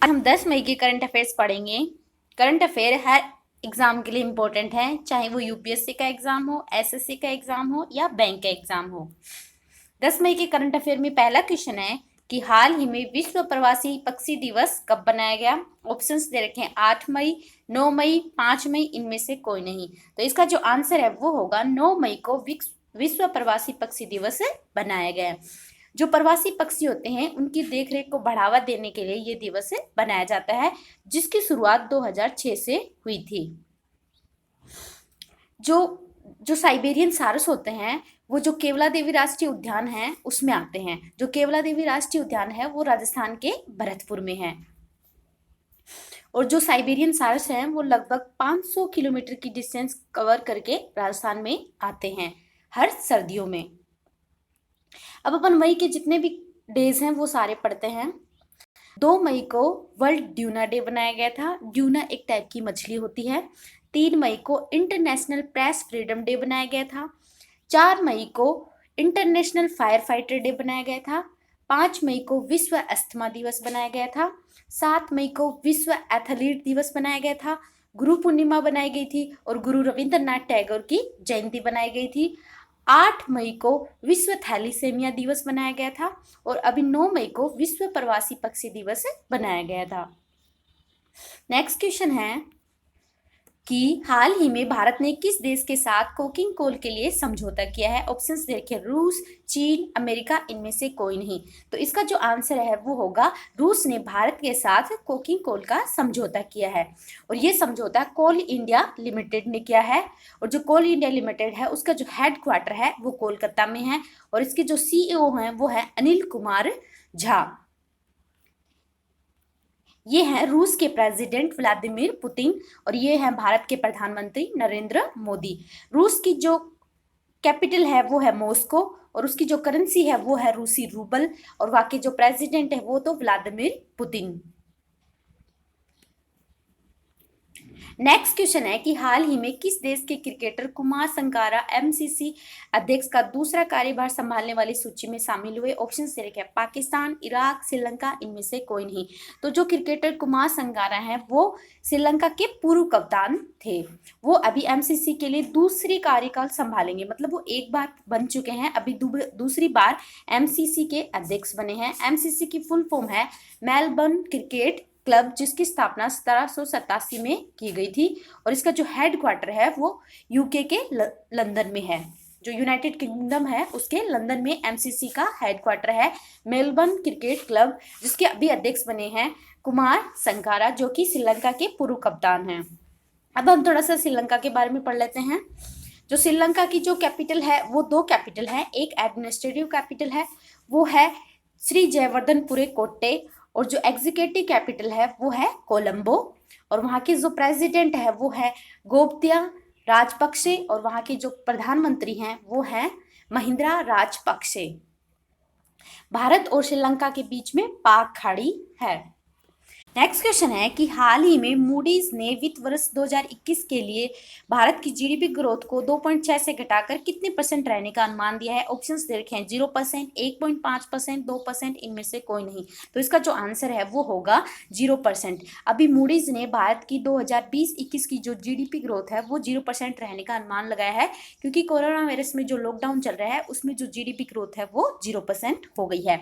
आज हम 10 मई के करंट अफेयर्स पढ़ेंगे। करंट अफेयर हर एग्जाम के लिए इम्पोर्टेंट है, चाहे वो यूपीएससी का एग्जाम हो, एसएससी का एग्जाम हो या बैंक का एग्जाम हो। 10 मई के करंट अफेयर में पहला क्वेश्चन है कि हाल ही में विश्व प्रवासी पक्षी दिवस कब बनाया गया। ऑप्शंस दे रखे हैं 8 मई, 9 मई, 5 मई, इनमें से कोई नहीं। तो इसका जो आंसर है वो होगा 9 मई को विश्व प्रवासी पक्षी दिवस बनाया गया। जो प्रवासी पक्षी होते हैं उनकी देखरेख को बढ़ावा देने के लिए ये दिवस बनाया जाता है, जिसकी शुरुआत 2006 से हुई थी। जो जो साइबेरियन सारस होते हैं वो जो केवला देवी राष्ट्रीय उद्यान है उसमें आते हैं। जो केवला देवी राष्ट्रीय उद्यान है वो राजस्थान के भरतपुर में है। और जो साइबेरियन सारस हैं वो लगभग 500 किलोमीटर की डिस्टेंस कवर करके राजस्थान में आते हैं हर सर्दियों में। अब अपन मई के जितने भी डेज हैं वो सारे पढ़ते हैं। 2 मई को वर्ल्ड ड्यूना डे बनाया गया था। ड्यूना एक टाइप की मछली होती है। 3 मई को इंटरनेशनल प्रेस फ्रीडम डे बनाया गया था। 4 मई को इंटरनेशनल फायर फाइटर डे बनाया गया था। 5 मई को विश्व अस्थमा दिवस बनाया गया था। 7 मई को विश्व एथलीट दिवस बनाया गया था। गुरु पूर्णिमा बनाई गई थी और गुरु रविंद्रनाथ टैगोर की जयंती बनाई गई थी। 8 मई को विश्व थैलीसेमिया दिवस बनाया गया था और अभी 9 मई को विश्व प्रवासी पक्षी दिवस बनाया गया था। नेक्स्ट क्वेश्चन है कि हाल ही में भारत ने किस देश के साथ कोकिंग कोल के लिए समझौता किया है। ऑप्शंस देखिए रूस, चीन, अमेरिका, इनमें से कोई नहीं। तो इसका जो आंसर है वो होगा रूस ने भारत के साथ कोकिंग कोल का समझौता किया है और ये समझौता कोल इंडिया लिमिटेड ने किया है। और जो कोल इंडिया लिमिटेड है उसका जो हेडक्वार्टर है वो कोलकाता में है और इसके जो सीईओ हैं वो है अनिल कुमार झा। ये हैं रूस के प्रेसिडेंट व्लादिमीर पुतिन और ये हैं भारत के प्रधानमंत्री नरेंद्र मोदी। रूस की जो कैपिटल है वो है मॉस्को और उसकी जो करेंसी है वो है रूसी रूबल और वहाँ के जो प्रेसिडेंट है वो तो व्लादिमीर पुतिन। नेक्स्ट क्वेश्चन है कि हाल ही में किस देश के क्रिकेटर कुमार संगाकारा एमसीसी अध्यक्ष का दूसरा कार्यभार संभालने वाली सूची में शामिल हुए। ऑप्शन से रखे पाकिस्तान, इराक, श्रीलंका, इनमें से कोई नहीं। तो जो क्रिकेटर कुमार संगाकारा हैं वो श्रीलंका के पूर्व कप्तान थे। वो अभी एमसीसी के लिए दूसरी कार्यकाल संभालेंगे, मतलब वो एक बार बन चुके हैं, अभी दूसरी बार एमसीसी के अध्यक्ष बने हैं। एमसीसी की फुल फॉर्म है मेलबर्न क्रिकेट क्लब, जिसकी स्थापना 1787 में की गई थी और इसका जो हेडक्वार्टर है वो यूके के लंदन में है। जो यूनाइटेड किंगडम है उसके लंदन में एमसीसी का हेडक्वार्टर है, मेलबर्न क्रिकेट क्लब, जिसके अभी अध्यक्ष बने हैं कुमार संगाकारा, जो कि श्रीलंका के पूर्व कप्तान हैं। अब हम थोड़ा सा श्रीलंका के बारे में पढ़ लेते हैं। जो श्रीलंका की जो कैपिटल है वो दो कैपिटल है, एक एडमिनिस्ट्रेटिव कैपिटल है वो है श्री जयवर्धनपुरे कोट्टे और जो एग्जीक्यूटिव कैपिटल है वो है कोलंबो और वहाँ के जो प्रेसिडेंट है वो है गोपतिया राजपक्षे और वहाँ के जो प्रधानमंत्री हैं वो हैं महिंद्रा राजपक्षे। भारत और श्रीलंका के बीच में पाक खाड़ी है। नेक्स्ट क्वेश्चन है कि हाल ही में मूडीज ने वित्त वर्ष 2021 के लिए भारत की जीडीपी ग्रोथ को 2.6 से घटाकर कितने परसेंट रहने का अनुमान दिया है। ऑप्शंस दे रखे हैं 0%, 1.5%, 2%, इनमें से कोई नहीं। तो इसका जो आंसर है वो होगा 0%। अभी मूडीज ने भारत की 2020-21 की जो जीडीपी ग्रोथ है वो 0% रहने का अनुमान लगाया है, क्योंकि कोरोना वायरस में जो लॉकडाउन चल रहा है उसमें जो जीडीपी ग्रोथ है वो 0% हो गई है।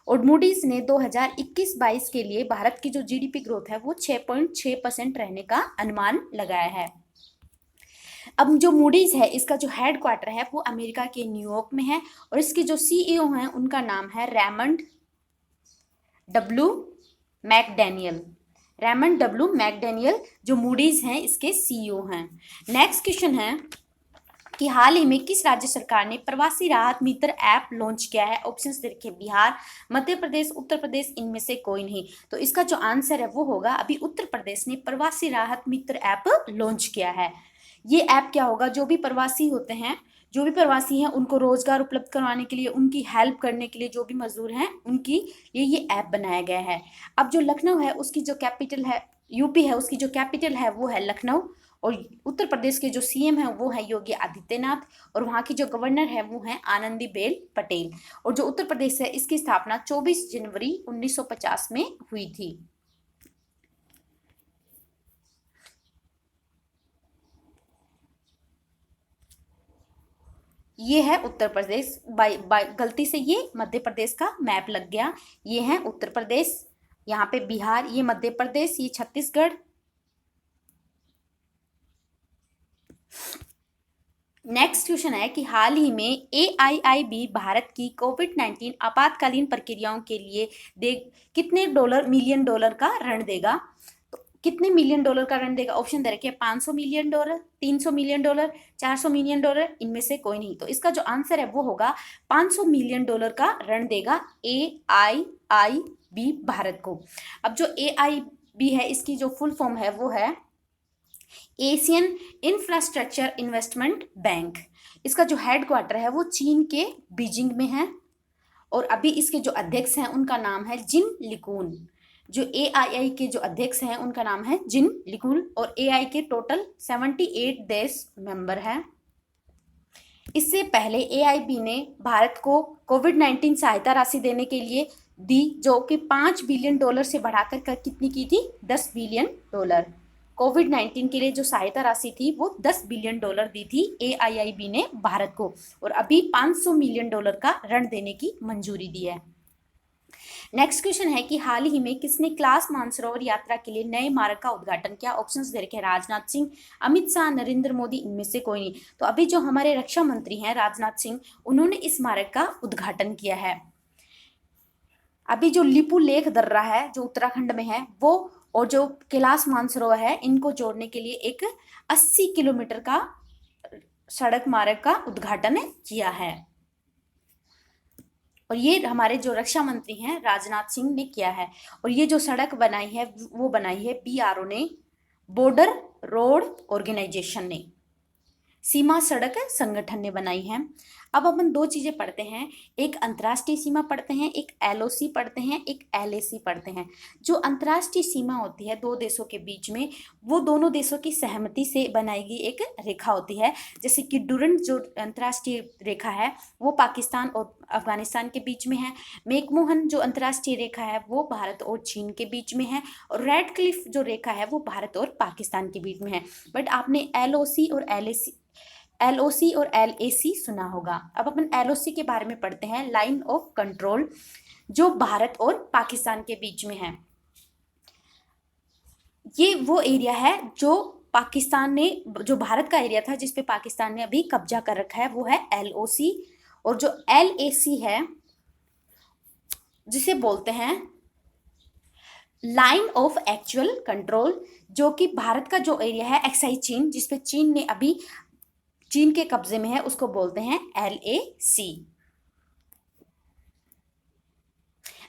और मूडीज ने 2021-22 के लिए भारत की जो जीडीपी ग्रोथ है वो 6.6% रहने का अनुमान लगाया है। अब जो मूडीज है इसका जो हेडक्वार्टर है वो अमेरिका के न्यूयॉर्क में है और इसके जो सीईओ हैं उनका नाम है रेमंड डब्ल्यू मैकडैनियल। रेमंड डब्ल्यू मैकडैनियल जो मूडीज हैं इसके सीईओ हैं। नेक्स्ट क्वेश्चन है कि हाल ही में किस राज्य सरकार ने प्रवासी राहत मित्र ऐप लॉन्च किया है। ऑप्शंस देखिए बिहार, मध्य प्रदेश, उत्तर प्रदेश, इनमें से कोई नहीं। तो इसका जो आंसर है वो होगा अभी उत्तर प्रदेश ने प्रवासी राहत मित्र ऐप लॉन्च किया है। ये ऐप क्या होगा, जो भी प्रवासी होते हैं, जो भी प्रवासी हैं उनको रोजगार उपलब्ध करवाने के लिए, उनकी हेल्प करने के लिए, जो भी मजदूर हैं उनकी लिए ये ऐप बनाया गया है। अब जो लखनऊ है उसकी जो कैपिटल है, यूपी है उसकी जो कैपिटल है वो है लखनऊ और उत्तर प्रदेश के जो सीएम है वो है योगी आदित्यनाथ और वहाँ की जो गवर्नर है वो है आनंदीबेन पटेल। और जो उत्तर प्रदेश है इसकी स्थापना 24 जनवरी 1950 में हुई थी। ये है उत्तर प्रदेश, बाय गलती से ये मध्य प्रदेश का मैप लग गया। ये है उत्तर प्रदेश, यहाँ पे बिहार, ये मध्य प्रदेश, ये छत्तीसगढ़। नेक्स्ट क्वेश्चन है कि हाल ही में AIIB भारत की कोविड-19 आपातकालीन प्रक्रियाओं के लिए कितने मिलियन डॉलर का ऋण देगा। तो कितने मिलियन डॉलर का ऋण देगा, ऑप्शन दे रखे हैं 500 million dollar, 300 million dollar, 400 million dollar, इनमें से कोई नहीं। तो इसका जो आंसर है वो होगा 500 मिलियन डॉलर का ऋण देगा AIIB भारत को। अब जो AIIB है, इसकी जो फुल फॉर्म है वो है एशियन इंफ्रास्ट्रक्चर इन्वेस्टमेंट बैंक। इसका जो हेडक्वार्टर है वो चीन के बीजिंग में है, और अभी इसके जो अध्यक्ष हैं उनका नाम है जिन लिकून। जो AII के जो अध्यक्ष हैं उनका नाम है जिन लिकून, और AI के टोटल 78 देश मेंबर हैं। इससे पहले AIB ने भारत को कोविड-19 सहायता राशि देने के लिए दी, जो कि 5 बिलियन डॉलर से बढ़ाकर कितनी की थी, 10 बिलियन डॉलर। कोविड-19 के लिए जो सहायता राशि थी वो 10 बिलियन डॉलर दी थी AIIB ने भारत को, और अभी 500 मिलियन डॉलर का ऋण देने की मंजूरी दी है। नेक्स्ट क्वेश्चन है कि हाल ही में किसने कैलाश मानसरोवर यात्रा के लिए नए मार्ग का उद्घाटन किया। ऑप्शंस दे रखे हैं राजनाथ सिंह, अमित शाह, नरेंद्र मोदी, इनमें से कोई नहीं। तो अभी जो हमारे रक्षा मंत्री हैं राजनाथ सिंह, उन्होंने इस मार्ग का उद्घाटन किया है। अभी जो लिपू लेख दर्रा है जो उत्तराखंड में है वो, और जो कैलाश मानसरोवर है, इनको जोड़ने के लिए एक 80 किलोमीटर का सड़क मार्ग का उद्घाटन किया है, और ये हमारे जो रक्षा मंत्री हैं राजनाथ सिंह ने किया है। और ये जो सड़क बनाई है वो बनाई है BRO ने, बॉर्डर रोड ऑर्गेनाइजेशन ने, सीमा सड़क संगठन ने बनाई है। अब अपन दो चीजें पढ़ते हैं, एक अंतर्राष्ट्रीय सीमा पढ़ते हैं, एक LOC पढ़ते हैं, एक LAC पढ़ते हैं। जो अंतर्राष्ट्रीय सीमा होती है दो देशों के बीच में, वो दोनों देशों की सहमति से बनाई गई एक रेखा होती है। जैसे कि डुरंड जो अंतर्राष्ट्रीय रेखा है वो पाकिस्तान और अफगानिस्तान के बीच में है। मैकमोहन जो अंतर्राष्ट्रीय रेखा है वो भारत और चीन के बीच में है, और रेड क्लिफ जो रेखा है वो भारत और पाकिस्तान के बीच में है। बट आपने LOC और LAC सुना होगा। अब अपन LOC के बारे में पढ़ते हैं, लाइन ऑफ कंट्रोल, जो भारत और पाकिस्तान के बीच में है। ये वो एरिया है जो पाकिस्तान ने, जो भारत का एरिया था जिस पे पाकिस्तान ने अभी कब्जा कर रखा है, वो है LOC। और जो LAC है जिसे बोलते हैं लाइन ऑफ एक्चुअल कंट्रोल, जो कि भारत का जो एरिया है एक्साई चीन, जिसपे चीन ने अभी चीन के कब्जे में है, उसको बोलते हैं LAC।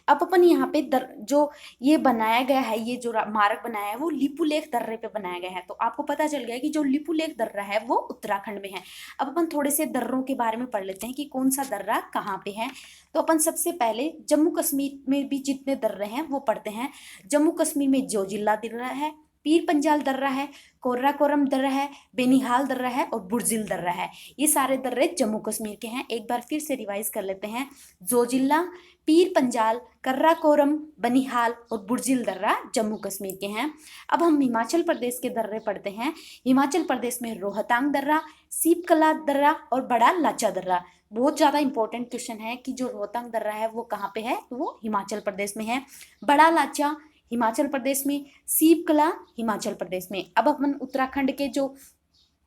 अब अपन यहाँ पे जो ये बनाया गया है, ये जो मार्ग बनाया है वो लिपू लेख दर्रे पे बनाया गया है। तो आपको पता चल गया कि जो लिपू लेख दर्रा है वो उत्तराखंड में है। अब अपन थोड़े से दर्रों के बारे में पढ़ लेते हैं कि कौन सा दर्रा कहाँ पे है। तो अपन सबसे पहले जम्मू कश्मीर में भी जितने दर्रे हैं वो पढ़ते हैं। जम्मू कश्मीर में जोजिला दर्रा है, पीर पंजाल दर्रा है, कोर्राकोरम दर्रा है, बेनिहाल दर्रा है, और बुर्जिल दर्रा है। ये सारे दर्रे जम्मू कश्मीर के हैं। एक बार फिर से रिवाइज कर लेते हैं, जोजिला, पीर पंजाल, कर्राकोरम, बनिहाल और बुर्जिल दर्रा जम्मू कश्मीर के हैं। अब हम हिमाचल प्रदेश के दर्रे पढ़ते हैं। हिमाचल प्रदेश में रोहतांग दर्रा, सीपकला दर्रा और बड़ा लाचा दर्रा। बहुत ज़्यादा इंपॉर्टेंट क्वेश्चन है कि जो रोहतांग दर्रा है वो कहाँ पे है, तो वो हिमाचल प्रदेश में है। बड़ा लाचा हिमाचल प्रदेश में, सीपकला हिमाचल प्रदेश में। अब अपन उत्तराखंड के जो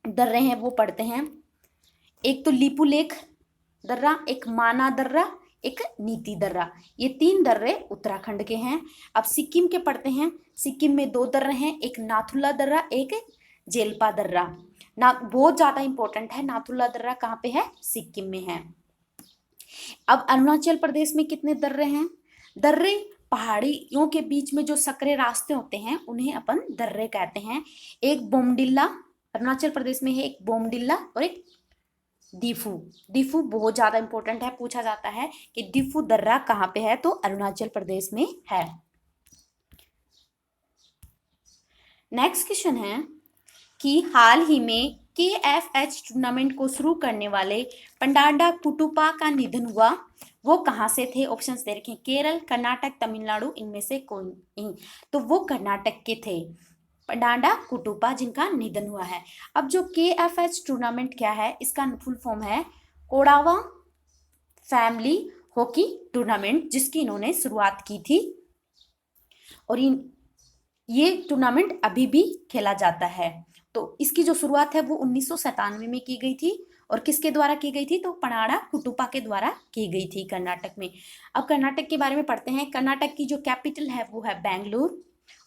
दर्रे हैं वो पढ़ते हैं। एक तो लिपू लेख दर्रा, एक माना दर्रा, एक नीति दर्रा। ये 3 दर्रे उत्तराखंड के हैं। अब सिक्किम के पढ़ते हैं। सिक्किम में 2 दर्रे हैं, एक नाथुला दर्रा, एक जेल्पा दर्रा। बहुत ज्यादा इंपॉर्टेंट है, नाथुला दर्रा कहाँ पे है, सिक्किम में है। अब अरुणाचल प्रदेश में कितने दर्रे हैं। दर्रे पहाड़ियों के बीच में जो सकरे रास्ते होते हैं उन्हें अपन दर्रे कहते हैं। एक बोमडिल्ला अरुणाचल प्रदेश में है, एक बोमडिल्ला और एक दीफू। दीफू बहुत ज्यादा इंपॉर्टेंट है, पूछा जाता है कि दीफू दर्रा कहाँ पे है, तो अरुणाचल प्रदेश में है। नेक्स्ट क्वेश्चन है कि हाल ही में KFH टूर्नामेंट को शुरू करने वाले पंडाडा कुटुपा का निधन हुआ, वो कहाँ से थे। ऑप्शंस दे रखे हैं, केरल, कर्नाटक, तमिलनाडु, इनमें से कोई नहीं। तो वो कर्नाटक के थे, पंडाडा कुटुपा, जिनका निधन हुआ है। अब जो KFH टूर्नामेंट क्या है, इसका फुल फॉर्म है कोडावा फैमिली हॉकी टूर्नामेंट, जिसकी इन्होंने शुरुआत की थी और ये टूर्नामेंट अभी भी खेला जाता है। तो इसकी जो शुरुआत है वो 1997 में की गई थी और किसके द्वारा की गई थी, तो पनाड़ा कुटुपा के द्वारा की गई थी कर्नाटक में। अब कर्नाटक के बारे में पढ़ते हैं। कर्नाटक की जो कैपिटल है वो है बेंगलुरु,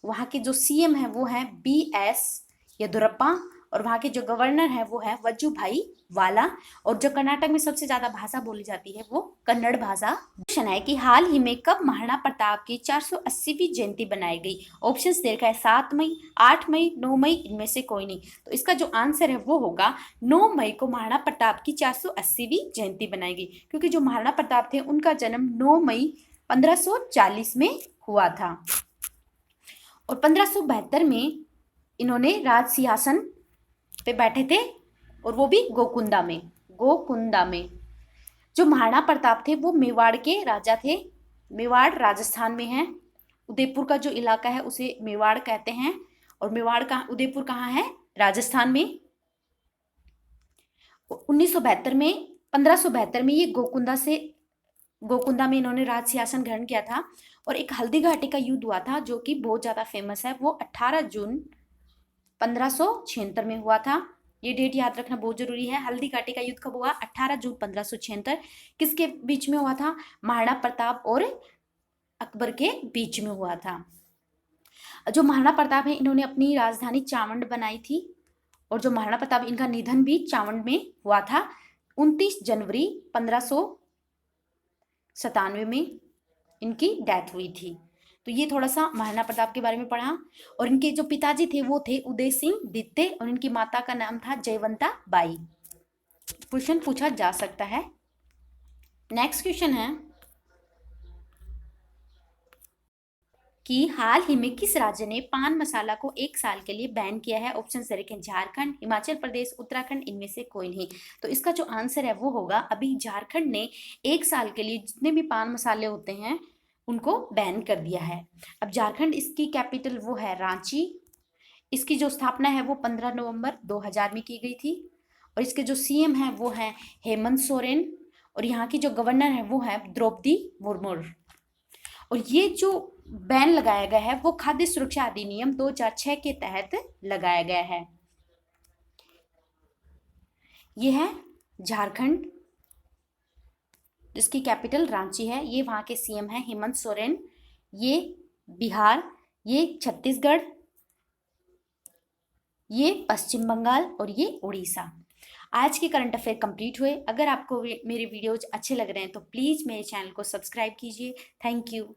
वहाँ के जो सीएम है वो है BS येदुरप्पा और वहाँ के जो गवर्नर है वो है वजुभाई वाला। और जो कर्नाटक में सबसे ज्यादा भाषा बोली जाती है वो कन्नड़ भाषा। क्वेश्चन है कि हाल ही में कब महाराणा प्रताप की 480वीं जयंती बनाई गई। ऑप्शन दे रखा है 7 मई, 8 मई, 9 मई, इनमें से कोई नहीं। तो इसका जो आंसर है वो होगा 9 मई को महाराणा प्रताप की 480वीं जयंती बनाई गई, क्योंकि जो महाराणा प्रताप थे उनका जन्म 9 मई 1540 में हुआ था और 1572 में इन्होंने राज सिंहासन पे बैठे थे और वो भी गोकुंदा में। जो महाराणा प्रताप थे वो मेवाड़ के राजा थे। मेवाड़ राजस्थान में है। उदयपुर का जो इलाका है उसे मेवाड़ कहते हैं और उदयपुर कहाँ है, राजस्थान में। 1972 में 1572 में ये गोकुंदा में इन्होंने राज सिंहासन ग्रहण किया था और एक हल्दी घाटी का युद्ध हुआ था जो कि बहुत ज्यादा फेमस है। वो 18 जून 1576 में हुआ था। ये डेट याद रखना बहुत जरूरी है। हल्दी घाटी का युद्ध कब हुआ, 18 जून 1576। किसके बीच में हुआ था, महाराणा प्रताप और अकबर के बीच में हुआ था। जो महाराणा प्रताप है इन्होंने अपनी राजधानी चावंड बनाई थी और जो महाराणा प्रताप, इनका निधन भी चावंड में हुआ था 29 जनवरी 1597 में इनकी डेथ हुई थी। तो ये थोड़ा सा महाराणा प्रताप के बारे में पढ़ा। और इनके जो पिताजी थे वो थे उदय सिंह दित्ते और इनकी माता का नाम था जयवंता बाई। क्वेश्चन पूछा जा सकता है। नेक्स्ट क्वेश्चन है कि हाल ही में किस राज्य ने पान मसाला को 1 साल के लिए बैन किया है। ऑप्शन से रखें झारखंड, हिमाचल प्रदेश, उत्तराखंड, इनमें से कोई नहीं। तो इसका जो आंसर है वो होगा अभी झारखंड ने 1 साल के लिए जितने भी पान मसाले होते हैं उनको बैन कर दिया है। अब झारखंड, इसकी कैपिटल वो है रांची। इसकी जो स्थापना है वो 15 नवंबर 2000 में की गई थी और इसके जो सीएम है वो है हेमंत सोरेन और यहाँ की जो गवर्नर है वो है द्रौपदी मुर्मू। और ये जो बैन लगाया गया है वो खाद्य सुरक्षा अधिनियम 2006 के तहत लगाया गया है। ये है झारखंड जिसकी कैपिटल रांची है। ये वहाँ के सीएम है हेमंत सोरेन। ये बिहार, ये छत्तीसगढ़, ये पश्चिम बंगाल और ये उड़ीसा। आज के करंट अफेयर कंप्लीट हुए। अगर आपको मेरे वीडियोज अच्छे लग रहे हैं तो प्लीज़ मेरे चैनल को सब्सक्राइब कीजिए। Thank you.